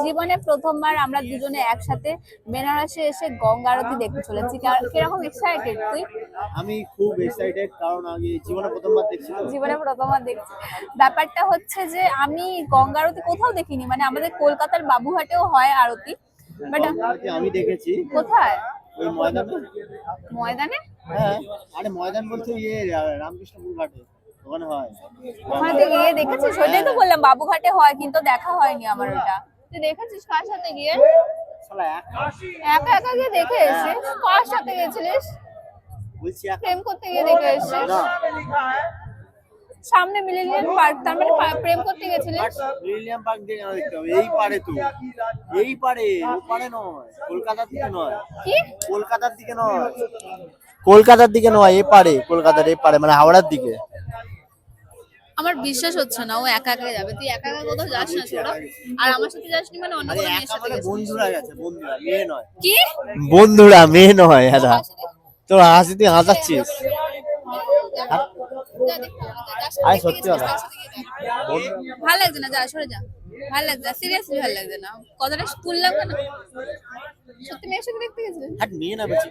জীবনে প্রথমবার আমরা দুজনে একসাথে বেনারসে এসে গঙ্গা আরতি দেখতে চলেছি। কিরকম এক্সাইটেড তুই? আমি খুব এক্সাইটেড, কারণ আমি জীবনে প্রথমবার দেখছি তো। জীবনে প্রথমবার দেখছি। ব্যাপারটা হচ্ছে যে আমি গঙ্গা আরতি কোথাও দেখিনি, মানে আমাদের কলকাতার বাবুঘাটেও হয় আরতি, বাট আমি দেখেছি। কোথায়? ওই ময়দানে। ময়দানে? হ্যাঁ, আরে ময়দান বলতে রামকৃষ্ণপুর ঘাটে ওখানে হয়। ওখানে তুই গিয়ে দেখেছিস? ওইটাই তো বললাম, বাবুঘাটে হয়, কিন্তু দেখা হয়নি আমার ওটা। তুই দেখেছিস কার সাথে গিয়ে? শালা একা একা গিয়ে দেখে এসেছিস? কার সাথে গেছিলিস? বলছি প্রেম করতে গিয়ে দেখে এসেছিস? সামনে মিলেনিয়াম পার্ক, তার মানে প্রেম করতে গেছিলিস? মিলেনিয়াম পার্ক দিয়ে কেন দেখতে হবে? এই পারে তো, এই পারে, ও পারে নয়, কলকাতার দিকে নয়। কি? কলকাতার দিকে নয়, কলকাতার দিকে নয়, এ পারে, কলকাতার এ পারে, মানে হাওড়ার দিকে। আমার বিশ্বাস হচ্ছে না ও একা একা যাবে। তুই একা একা কোথাও যাস না ছোড়া। আর আমার সাথে যাসনি মানে অন্য আরে কোনো মেয়ের একা সাথে মানে গেছিস? বন্ধুরা গেছে, বন্ধুরা, মেয়ে নয়। কি? বন্ধুরা, মেয়ে নয়। এরা তোর হাসি তুই হাসাচ্ছিস। আরে সত্যি কথা, ভালো লাগছে না, যা সরে যা। ভালো লাগছে, সিরিয়াসলি ভালো লাগছে না। কথাটা তুললাম কেন? সত্যি মেয়ের সাথে দেখতে গেছিলিস? মেয়ে না বেশি।